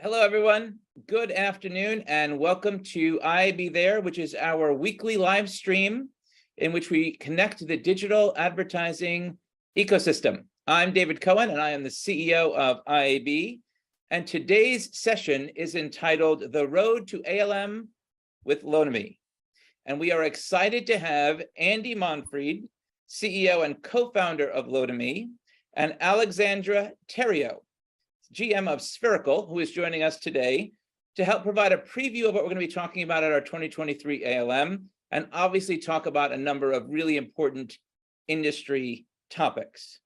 Hello, everyone. Good afternoon, and welcome to IAB There, which is our weekly live stream in which we connect the digital advertising ecosystem. I'm David Cohen, and I am the CEO of IAB. And today's session is entitled The Road to ALM with Lotame. And we are excited to have Andy Monfried, CEO and co-founder of Lotame, and Alexandra Theriault, GM of Spherical, who is joining us today to help provide a preview of what we're going to be talking about at our 2023 ALM, and obviously talk about a number of really important industry topics.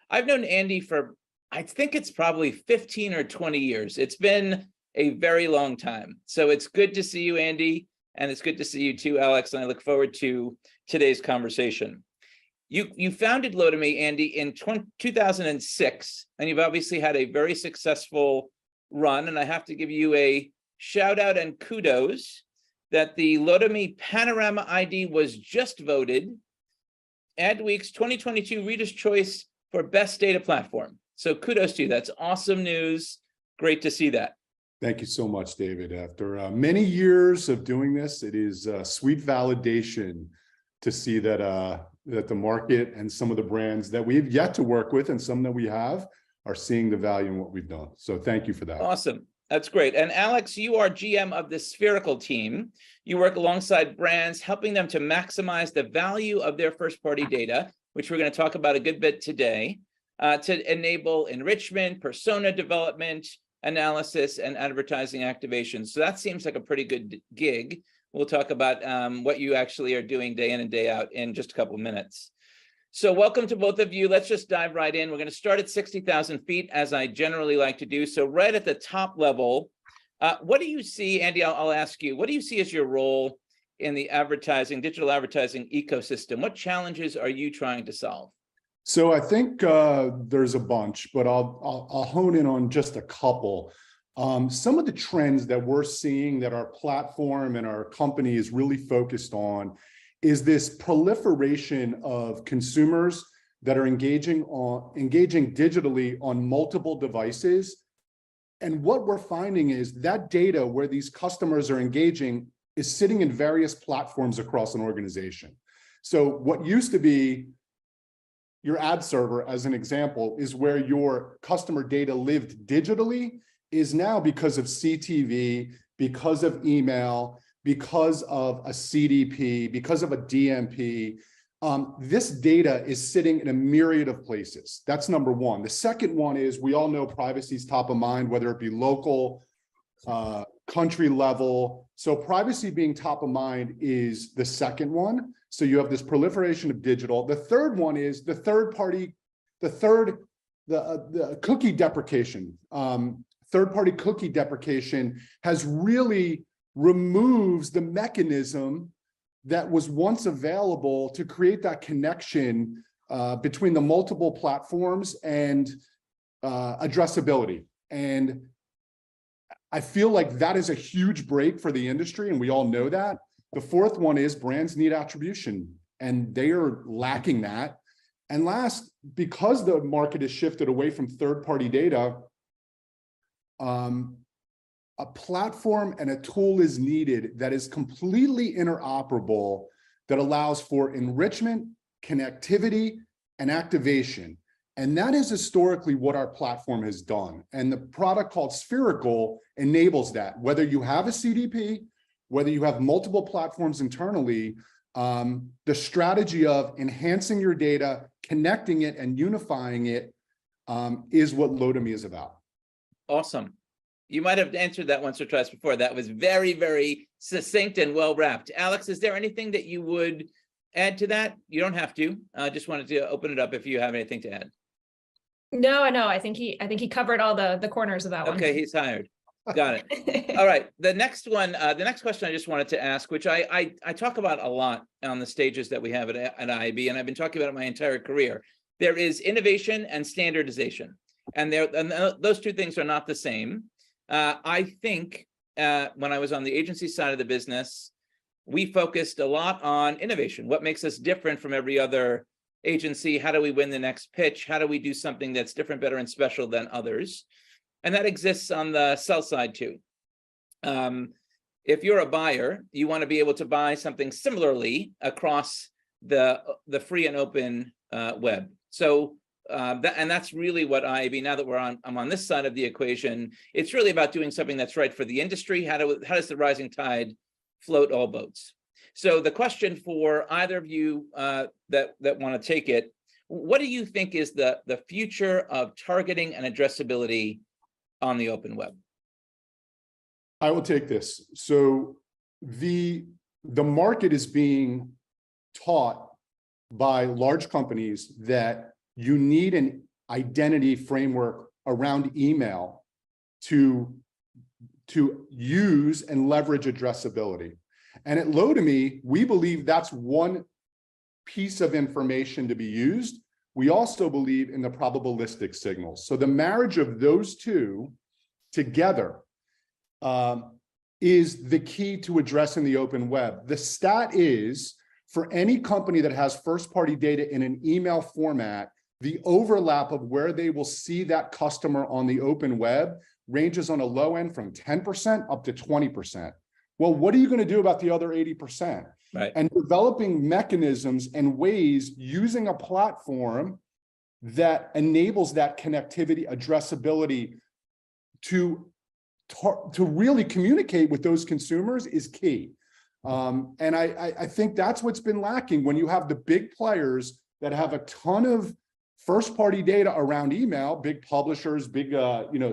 I've known Andy for, I think it's probably 15 or 20 years. It's been a very long time. So it's good to see you, Andy, and it's good to see you too, Alex, and I look forward to today's conversation. You founded Lotame, Andy, in 2006, and you've obviously had a very successful run. And I have to give you a shout out and kudos that the Lotame Panorama ID was just voted Adweek's 2022 Reader's Choice for Best Data Platform. So kudos to you. That's awesome news. Great to see that. Thank you so much, David. After many years of doing this, it is sweet validation to see that that the market and some of the brands that we've yet to work with and some that we have are seeing the value in what we've done. So thank you for that. Awesome. That's great. And Alex, you are GM of the Spherical team. You work alongside brands, helping them to maximize the value of their first-party data, which we're going to talk about a good bit today, to enable enrichment, persona development, analysis, and advertising activation. So that seems like a pretty good gig. We'll talk about what you actually are doing day in and day out in just a couple of minutes. So welcome to both of you. Let's just dive right in. We're going to start at 60,000 feet, as I generally like to do. So right at the top level, what do you see, Andy, I'll ask you, what do you see as your role in the digital advertising ecosystem? What challenges are you trying to solve? So I think there's a bunch, but I'll hone in on just a couple. Some of the trends that we're seeing that our platform and our company is really focused on is this proliferation of consumers that are engaging digitally on multiple devices. And what we're finding is that data where these customers are engaging is sitting in various platforms across an organization. So what used to be your ad server, as an example, is where your customer data lived digitally, is now, because of CTV, because of email, because of a CDP, because of a DMP, this data is sitting in a myriad of places. That's number one. The second one is, we all know privacy is top of mind, whether it be local, country level. So privacy being top of mind is the second one. So you have this proliferation of digital. The third one is the cookie deprecation. Third-party cookie deprecation has really removes the mechanism that was once available to create that connection between the multiple platforms and addressability. And I feel like that is a huge break for the industry, and we all know that. The fourth one is brands need attribution, and they are lacking that. And last, because the market has shifted away from third-party data, a platform and a tool is needed that is completely interoperable, that allows for enrichment, connectivity, and activation. And that is historically what our platform has done. And the product called Spherical enables that. Whether you have a CDP, whether you have multiple platforms internally, the strategy of enhancing your data, connecting it, and unifying it is what Lotame is about. Awesome. You might have answered that once or twice before. That was very, very succinct and well wrapped. Alex, is there anything that you would add to that? You don't have to. I just wanted to open it up if you have anything to add. No, I think he covered all the corners of that one. Okay, he's hired. Got it. All right. The next one, the next question I just wanted to ask, which I talk about a lot on the stages that we have at IAB, and I've been talking about it my entire career. There is innovation and standardization, and those two things are not the same. I think when I was on the agency side of the business, we focused a lot on innovation. What makes us different from every other agency? How do we win the next pitch? How do we do something that's different, better, and special than others? And that exists on the sell side too. If you're a buyer, you want to be able to buy something similarly across the free and open web. So that's really what IAB, now that I'm on this side of the equation, it's really about doing something that's right for the industry. How does the rising tide float all boats? So the question for either of you that want to take it, what do you think is the future of targeting and addressability on the open web? I will take this. So the market is being taught by large companies that you need an identity framework around email to use and leverage addressability. And at Lotame, we believe that's one piece of information to be used. We also believe in the probabilistic signals. So the marriage of those two together is the key to addressing the open web. The stat is, for any company that has first-party data in an email format, the overlap of where they will see that customer on the open web ranges on a low end from 10% up to 20%. Well, what are you going to do about the other 80%? Right. And developing mechanisms and ways using a platform that enables that connectivity, addressability to really communicate with those consumers is key. And I think that's what's been lacking when you have the big players that have a ton of first-party data around email, big publishers, big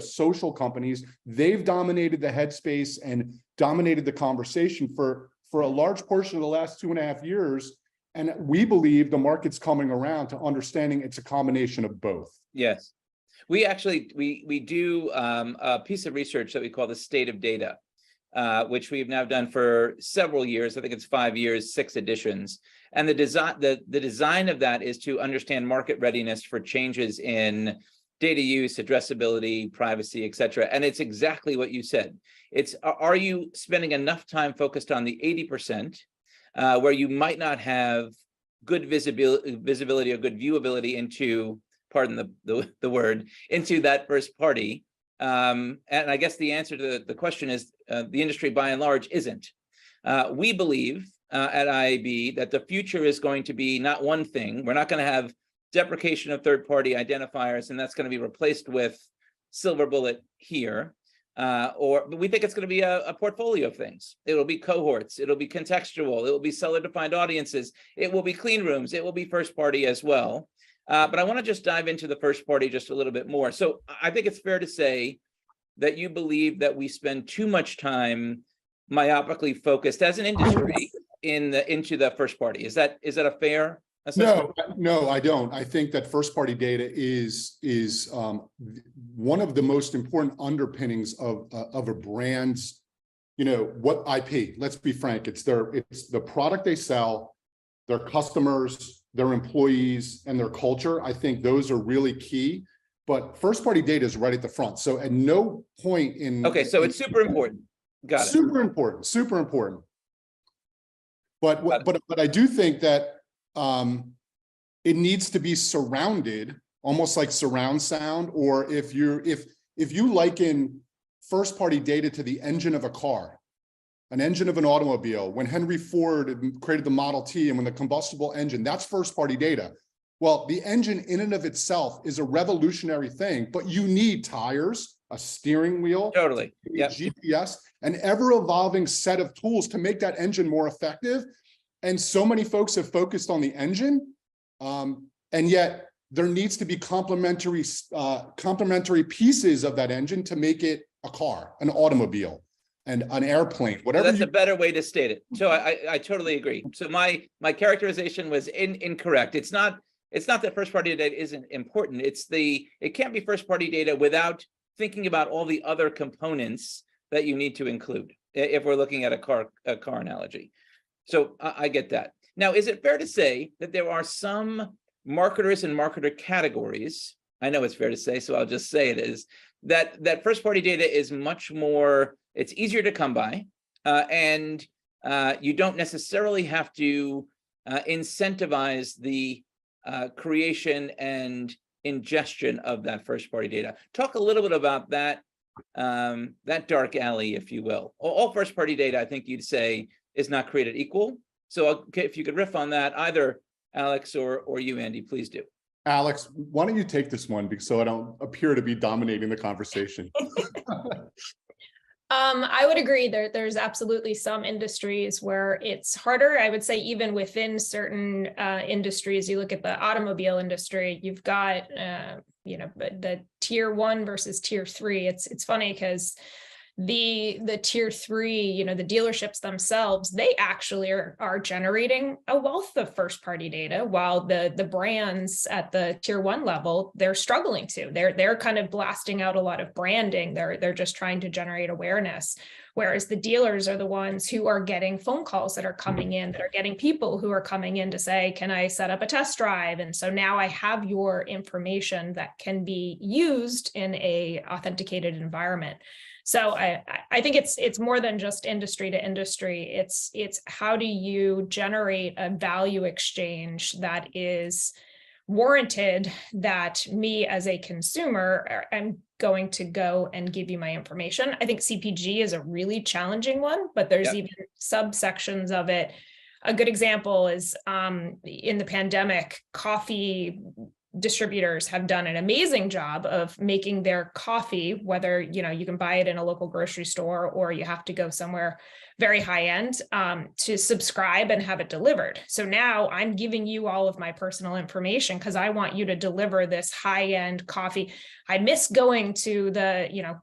social companies. They've dominated the headspace and dominated the conversation for a large portion of the last 2.5 years. And we believe the market's coming around to understanding it's a combination of both. Yes. We actually, we do a piece of research that we call the state of data, which we've now done for several years. I think it's 5 years, 6 editions. And the design of that is to understand market readiness for changes in data use, addressability, privacy, et cetera. And it's exactly what you said. It's, are you spending enough time focused on the 80% where you might not have good visibility or good viewability into, pardon the word, into that first party? And I guess the answer to the question is the industry by and large isn't. We believe at IAB that the future is going to be not one thing. We're not going to have deprecation of third-party identifiers, and that's going to be replaced with silver bullet here. But we think it's going to be a portfolio of things. It'll be cohorts, it'll be contextual, it will be seller-defined audiences, it will be clean rooms, it will be first-party as well. But I want to just dive into the first party just a little bit more. So I think it's fair to say that you believe that we spend too much time myopically focused as an industry into the first party. Is that a fair assessment? No, I don't. I think that first party data is one of the most important underpinnings of a brand's, what IP. Let's be frank. It's the product they sell, their customers, their employees, and their culture. I think those are really key. But first party data is right at the front. So at no point in okay, so it's super important. Got it. Super important, super important. But I do think that it needs to be surrounded, almost like surround sound, or if you liken first party data to the engine of a car, an engine of an automobile, when Henry Ford created the Model T and when the combustible engine, that's first party data. Well, the engine in and of itself is a revolutionary thing, but you need tires, a steering wheel, totally, yep. GPS, an ever-evolving set of tools to make that engine more effective. And so many folks have focused on the engine, and yet there needs to be complementary pieces of that engine to make it a car, an automobile, and an airplane, whatever. That's a better way to state it. So I totally agree. So my characterization was incorrect. It's not that first party data isn't important. It can't be first party data without thinking about all the other components that you need to include if we're looking at a car analogy. So I get that. Now, is it fair to say that there are some marketers and marketer categories? I know it's fair to say, so I'll just say it is that first party data is much more, it's easier to come by, and you don't necessarily have to incentivize the creation and ingestion of that first party data. Talk a little bit about that, that dark alley, if you will. All first party data, I think you'd say, is not created equal. So if you could riff on that, either Alex or you, Andy, please do. Alex, why don't you take this one because so I don't appear to be dominating the conversation. I would agree there's absolutely some industries where it's harder. I would say even within certain industries, you look at the automobile industry, you've got the tier 1 versus tier 3. It's funny because the tier 3, the dealerships themselves, they actually are generating a wealth of first party data, while the brands at the tier 1 level, they're struggling to. They're kind of blasting out a lot of branding. They're just trying to generate awareness, whereas the dealers are the ones who are getting phone calls that are coming in, that are getting people who are coming in to say, can I set up a test drive? And so now I have your information that can be used in a authenticated environment. So I think it's more than just industry to industry. It's how do you generate a value exchange that is warranted, that me as a consumer am going to go and give you my information. I think CPG is a really challenging one, but there's even subsections of it. A good example is in the pandemic, coffee distributors have done an amazing job of making their coffee, whether you can buy it in a local grocery store or you have to go somewhere very high end to subscribe and have it delivered. So now I'm giving you all of my personal information because I want you to deliver this high end coffee. I miss going to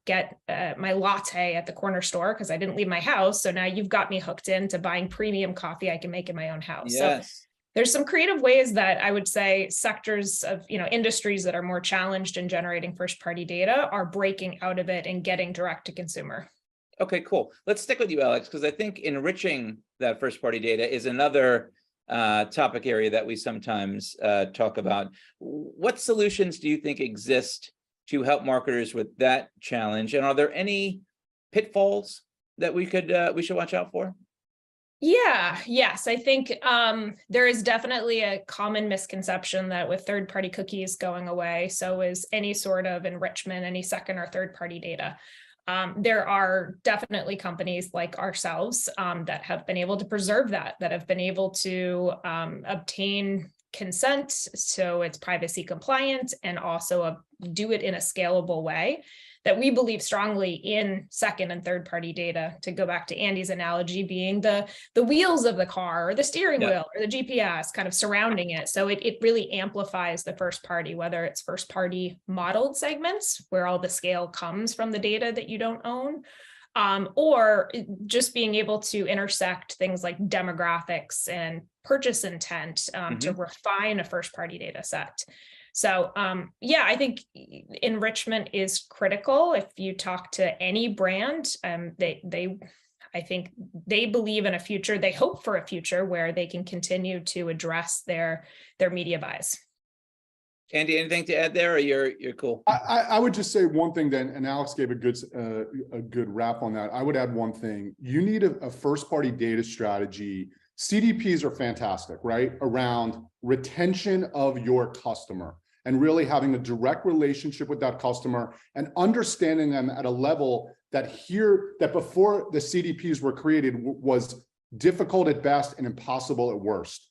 get my latte at the corner store because I didn't leave my house. So now you've got me hooked into buying premium coffee I can make in my own house. Yes. So there's some creative ways that I would say sectors of, industries that are more challenged in generating first party data are breaking out of it and getting direct to consumer. Okay, cool. Let's stick with you, Alex, because I think enriching that first party data is another topic area that we sometimes talk about. What solutions do you think exist to help marketers with that challenge? And are there any pitfalls that we should watch out for? Yes, I think there is definitely a common misconception that with third-party cookies going away, so is any sort of enrichment, any second or third-party data. There are definitely companies like ourselves that have been able to preserve that have been able to obtain consent, so it's privacy compliant, and also do it in a scalable way that we believe strongly in second and third party data, to go back to Andy's analogy, being the wheels of the car or the steering wheel or the GPS kind of surrounding it. So it really amplifies the first party, whether it's first party modeled segments where all the scale comes from the data that you don't own, or just being able to intersect things like demographics and purchase intent to refine a first party data set. So I think enrichment is critical. If you talk to any brand, I think they believe in a future, they hope for a future where they can continue to address their media buys. Andy, anything to add there, or you're cool? I would just say one thing then, and Alex gave a good wrap on that. I would add one thing. You need a first party data strategy. CDPs are fantastic, right? Around retention of your customer and really having a direct relationship with that customer and understanding them at a level that before the CDPs were created was difficult at best and impossible at worst.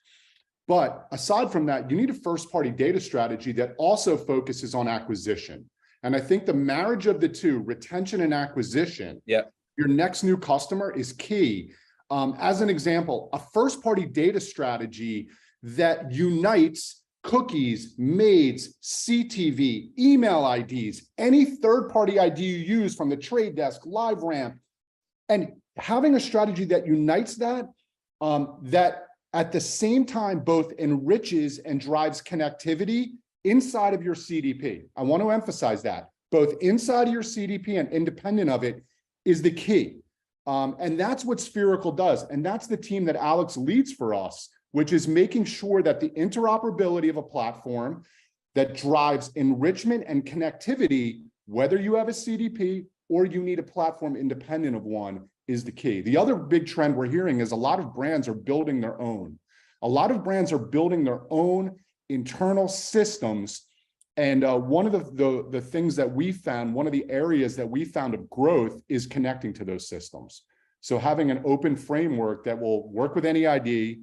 But aside from that, you need a first party data strategy that also focuses on acquisition. And I think the marriage of the two, retention and acquisition, your next new customer, is key. As an example, a first party data strategy that unites cookies, maids, CTV, email IDs, any third-party ID you use from the Trade Desk, LiveRamp, and having a strategy that unites that, that at the same time both enriches and drives connectivity inside of your CDP. I want to emphasize that. Both inside of your CDP and independent of it is the key. And that's what Spherical does. And that's the team that Alex leads for us, which is making sure that the interoperability of a platform that drives enrichment and connectivity, whether you have a CDP or you need a platform independent of one, is the key. The other big trend we're hearing is a lot of brands are building their own. A lot of brands are building their own internal systems And one of the things that we found, one of the areas that we found of growth is connecting to those systems. So having an open framework that will work with any ID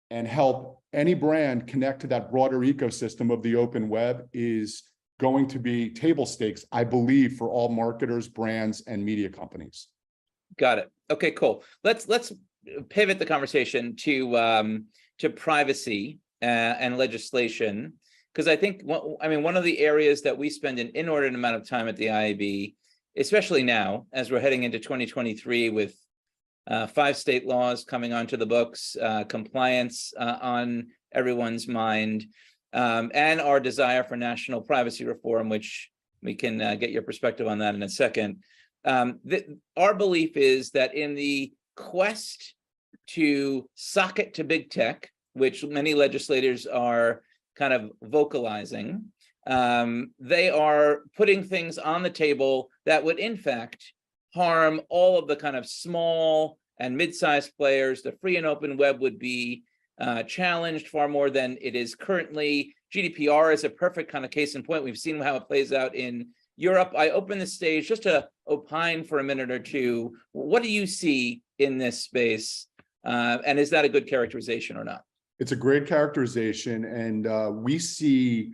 and help any brand connect to that broader ecosystem of the open web is going to be table stakes, I believe, for all marketers, brands, and media companies. Got it. Okay, cool. Let's pivot the conversation to privacy and legislation, because I think one of the areas that we spend an inordinate amount of time at the IAB, especially now as we're heading into 2023 with 5 state laws coming onto the books, compliance on everyone's mind, and our desire for national privacy reform, which we can get your perspective on that in a second. Our belief is that in the quest to sock it to big tech, which many legislators are kind of vocalizing, they are putting things on the table that would in fact harm all of the kind of small and mid-sized players. The free and open web would be challenged far more than it is currently. GDPR is a perfect kind of case in point. We've seen how it plays out in Europe. I open the stage just to opine for a minute or two. What do you see in this space? And is that a good characterization or not? It's a great characterization. And we see,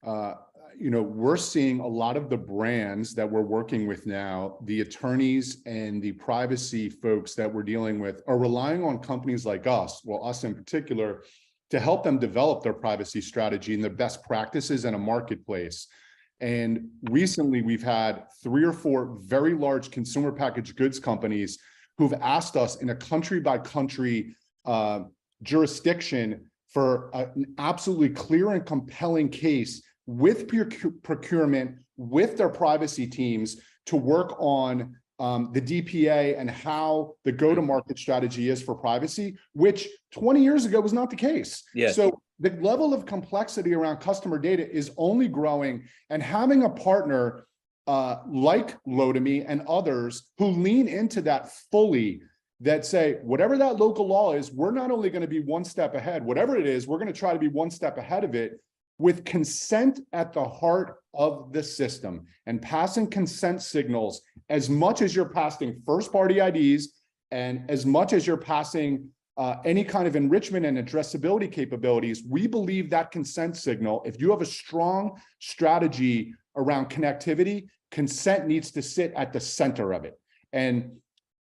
we're seeing a lot of the brands that we're working with now, the attorneys and the privacy folks that we're dealing with are relying on companies like us, well, us in particular, to help them develop their privacy strategy and their best practices in a marketplace. And recently we've had 3 or 4 very large consumer packaged goods companies who've asked us in a country by country jurisdiction for an absolutely clear and compelling case with procurement, with their privacy teams to work on the DPA and how the go-to-market strategy is for privacy, which 20 years ago was not the case. Yes. So the level of complexity around customer data is only growing, and having a partner like Lotame and others who lean into that fully, that say, whatever that local law is, we're not only going to be one step ahead, whatever it is, we're going to try to be one step ahead of it, with consent at the heart of the system and passing consent signals as much as you're passing first-party IDs and as much as you're passing any kind of enrichment and addressability capabilities. We believe that consent signal, if you have a strong strategy around connectivity, consent needs to sit at the center of it. And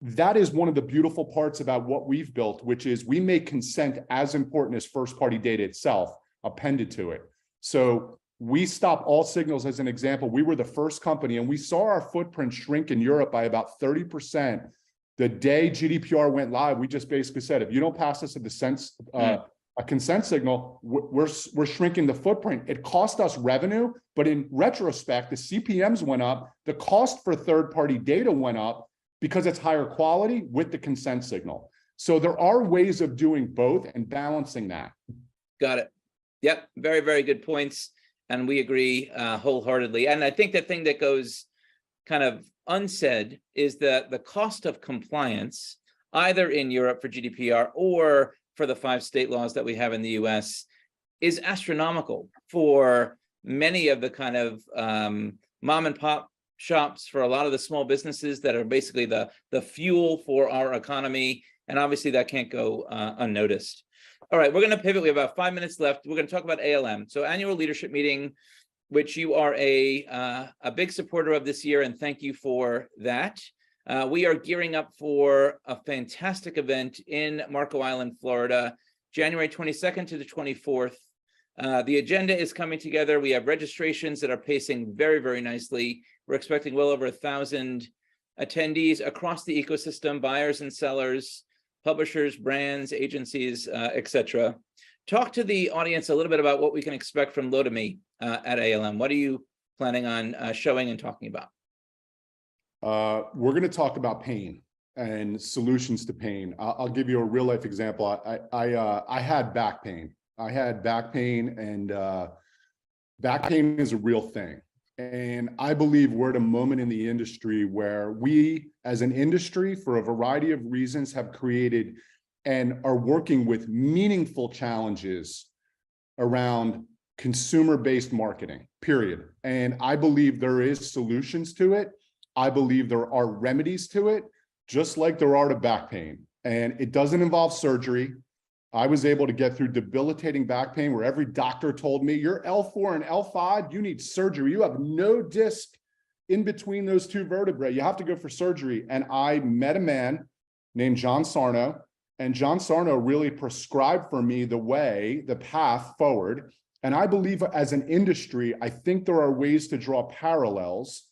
that is one of the beautiful parts about what we've built, which is we make consent as important as first-party data itself appended to it. So we stop all signals. As an example, we were the first company, and we saw our footprint shrink in Europe by about 30%. The day GDPR went live, we just basically said, if you don't pass us a consent signal, we're shrinking the footprint. It cost us revenue, but in retrospect, the CPMs went up. The cost for third-party data went up because it's higher quality with the consent signal. So there are ways of doing both and balancing that. Got it. Yep, very, very good points. And we agree wholeheartedly. And I think the thing that goes kind of unsaid is that the cost of compliance, either in Europe for GDPR or for the 5 state laws that we have in the US, is astronomical for many of the kind of mom and pop shops, for a lot of the small businesses that are basically the fuel for our economy. And obviously that can't go unnoticed. All right, we're going to pivot. We have about 5 minutes left. We're going to talk about ALM. So annual leadership meeting, which you are a big supporter of this year, and thank you for that. We are gearing up for a fantastic event in Marco Island, Florida, January 22nd to the 24th. The agenda is coming together. We have registrations that are pacing very, very nicely. We're expecting well over 1,000 attendees across the ecosystem, buyers and sellers, publishers, brands, agencies, etc. Talk to the audience a little bit about what we can expect from Lotame at ALM. What are you planning on showing and talking about? We're going to talk about pain and solutions to pain. I'll give you a real life example. I had back pain. And back pain is a real thing. And I believe we're at a moment in the industry where we, as an industry, for a variety of reasons, have created and are working with meaningful challenges around consumer-based marketing, period. And I believe there is solutions to it. I believe there are remedies to it, just like there are to back pain. And it doesn't involve surgery. I was able to get through debilitating back pain where every doctor told me, you're L4 and L5, you need surgery. You have no disc in between those two vertebrae. You have to go for surgery. And I met a man named John Sarno, and John Sarno really prescribed for me the path forward. And I believe as an industry, I think there are ways to draw parallels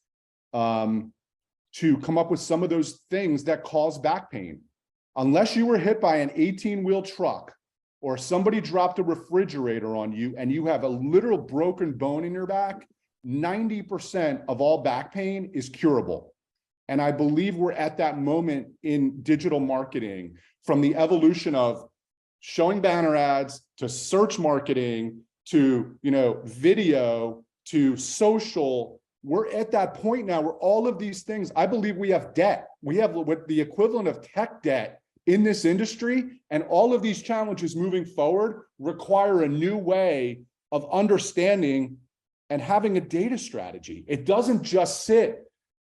to come up with some of those things that cause back pain. Unless you were hit by an 18-wheel truck or somebody dropped a refrigerator on you and you have a literal broken bone in your back, 90% of all back pain is curable. And I believe we're at that moment in digital marketing, from the evolution of showing banner ads to search marketing to, video to social. We're at that point now where all of these things, I believe we have debt. We have what the equivalent of tech debt in this industry, and all of these challenges moving forward require a new way of understanding and having a data strategy. It doesn't just sit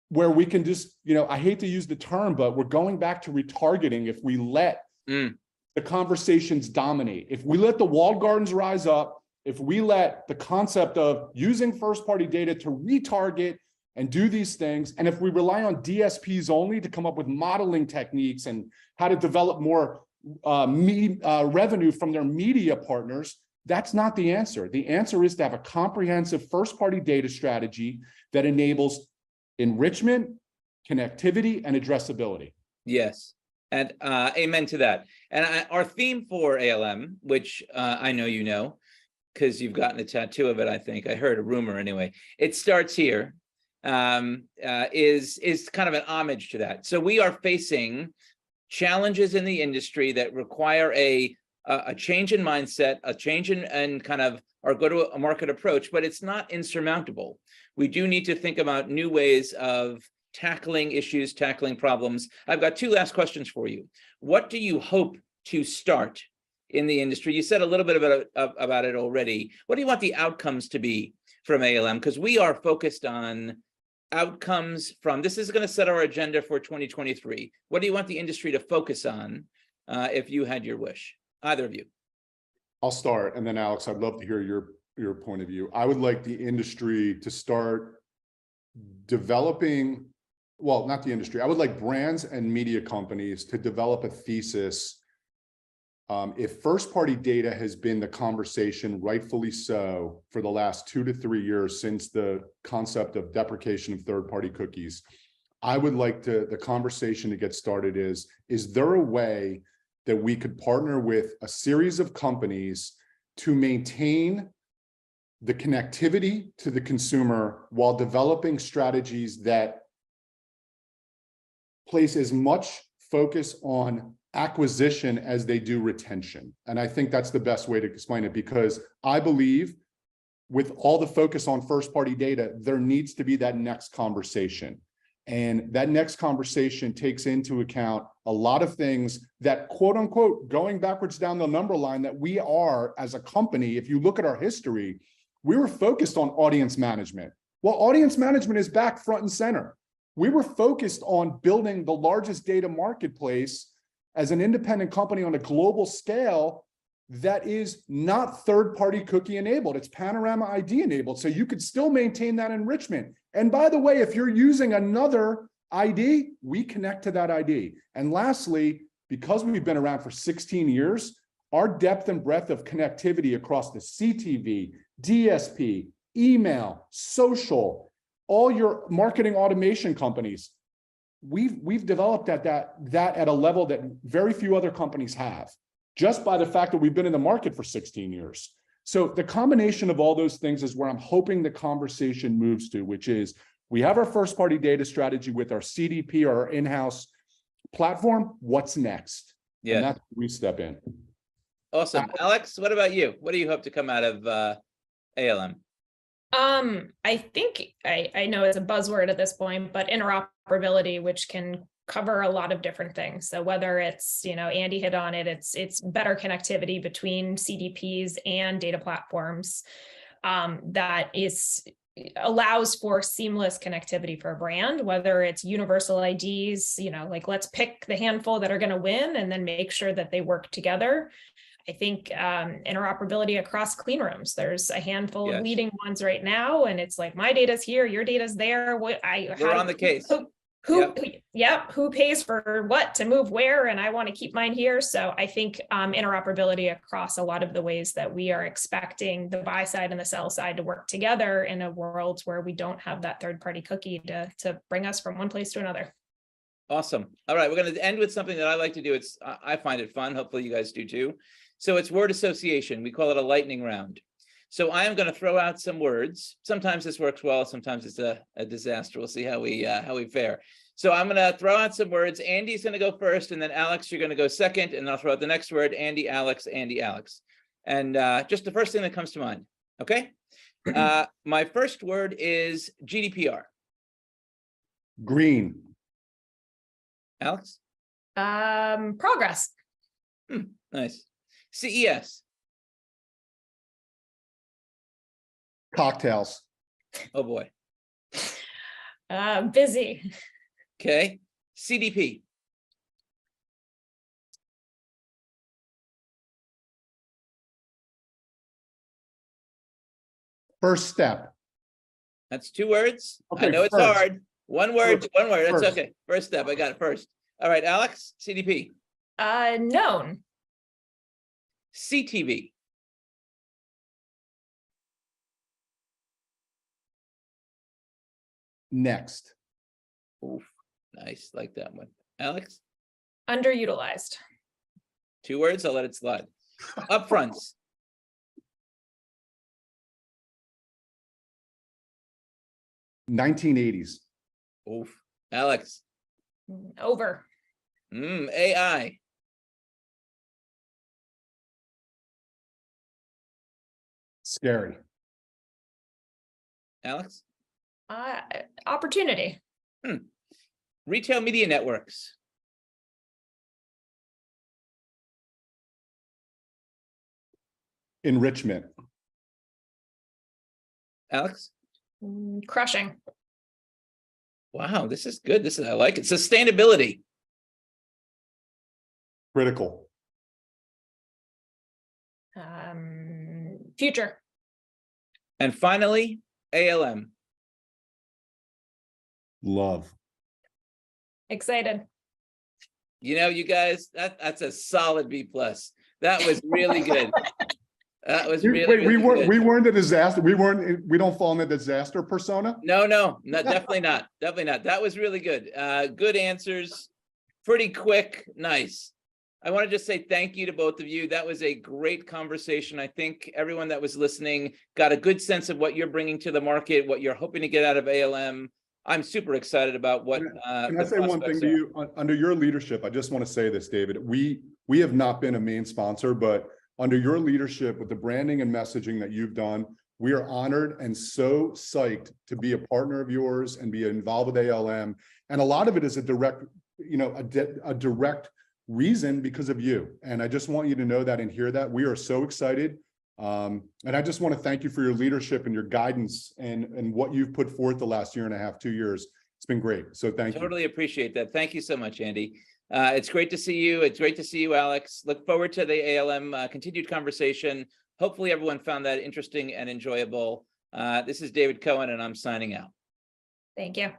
where we can just, I hate to use the term, but we're going back to retargeting if we let the conversations dominate. If we let the walled gardens rise up, if we let the concept of using first-party data to retarget and do these things, and if we rely on DSPs only to come up with modeling techniques and how to develop more revenue from their media partners, that's not the answer. The answer is to have a comprehensive first-party data strategy that enables enrichment, connectivity, and addressability. Yes, and amen to that. And our theme for ALM, which I know you know, because you've gotten a tattoo of it, I think. I heard a rumor anyway. It starts here, is kind of an homage to that. So we are facing challenges in the industry that require a change in mindset, a change in kind of our go-to-market approach, but it's not insurmountable. We do need to think about new ways of tackling issues, tackling problems. I've got two last questions for you. What do you hope to start in the industry? You said a little bit about it already. What do you want the outcomes to be from ALM? Because we are focused on outcomes from, this is going to set our agenda for 2023. What do you want the industry to focus on if you had your wish? Either of you. I'll start, and then Alex, I'd love to hear your point of view. I would like the industry to start developing, well, not the industry. I would like brands and media companies to develop a thesis. If first-party data has been the conversation, rightfully so, for the last 2 to 3 years since the concept of deprecation of third-party cookies, I would like the conversation to get started is there a way that we could partner with a series of companies to maintain the connectivity to the consumer while developing strategies that place as much focus on acquisition as they do retention? And I think that's the best way to explain it, because I believe with all the focus on first-party data, there needs to be that next conversation. And that next conversation takes into account a lot of things that, quote unquote, going backwards down the number line, that we are as a company, if you look at our history, we were focused on audience management. Well, audience management is back front and center. We were focused on building the largest data marketplace as an independent company on a global scale that is not third-party cookie enabled. It's Panorama ID enabled. So you could still maintain that enrichment. And by the way, if you're using another ID, we connect to that ID. And lastly, because we've been around for 16 years, our depth and breadth of connectivity across the CTV, DSP, email, social, all your marketing automation companies, we've developed that at a level that very few other companies have, just by the fact that we've been in the market for 16 years. So the combination of all those things is where I'm hoping the conversation moves to, which is we have our first-party data strategy with our CDP or our in-house platform. What's next? Yeah, and that's where we step in. Awesome. Alex, what about you? What do you hope to come out of ALM? I think I know it's a buzzword at this point, but interoperability, which can cover a lot of different things. So whether it's, Andy hit on it, it's better connectivity between CDPs and data platforms. that allows for seamless connectivity for a brand, whether it's universal IDs, like let's pick the handful that are going to win and then make sure that they work together. I think interoperability across clean rooms. There's a handful of leading ones right now, and it's like my data's here, your data's there. We're on the case. Who pays for what to move where, and I want to keep mine here. So I think interoperability across a lot of the ways that we are expecting the buy side and the sell side to work together in a world where we don't have that third-party cookie to bring us from one place to another. Awesome. All right, we're going to end with something that I like to do. I find it fun. Hopefully you guys do too. So it's word association. We call it a lightning round. So I am going to throw out some words. Sometimes this works well. Sometimes it's a disaster. We'll see how we fare. So I'm going to throw out some words. Andy's going to go first, and then Alex, you're going to go second, and I'll throw out the next word. Andy, Alex, and just the first thing that comes to mind. Okay. My first word is GDPR. Green. Alex. Progress. Nice. CES. Cocktails. Oh boy. Busy. Okay. CDP. First step. That's 2 words. Okay, I know it's first. hard. One word. That's First. okay. First step. I got it first. All right, Alex. CDP. Known. CTV. Next. Oof, nice, like that one. Alex. Underutilized. 2 words. I'll let it slide. Upfronts. 1980s. Oof. Alex. Over. AI. Scary. Alex. Opportunity. Retail media networks. Enrichment. Alex. Crushing. Wow, this is good. I like it. Sustainability. Critical. Future. And finally, ALM. Love. Excited. You guys, that's a solid B+. That was really good. That was really, Wait, really good. we weren't a disaster. We don't fall in the disaster persona. No, definitely not. Definitely not. That was really good. Good answers. Pretty quick. Nice. I want to just say thank you to both of you. That was a great conversation. I think everyone that was listening got a good sense of what you're bringing to the market, what you're hoping to get out of ALM. I'm super excited about what. Can I say one thing to you? Under your leadership, I just want to say this, David. We have not been a main sponsor, but under your leadership with the branding and messaging that you've done, we are honored and so psyched to be a partner of yours and be involved with ALM. And a lot of it is a direct reason because of you. And I just want you to know that and hear that. We are so excited. And I just want to thank you for your leadership and your guidance and what you've put forth the last 1.5 years, 2 years. It's been great. So thank you. Totally appreciate that. Thank you so much, Andy. It's great to see you. It's great to see you, Alex. Look forward to the ALM continued conversation. Hopefully everyone found that interesting and enjoyable. This is David Cohen, and I'm signing out. Thank you.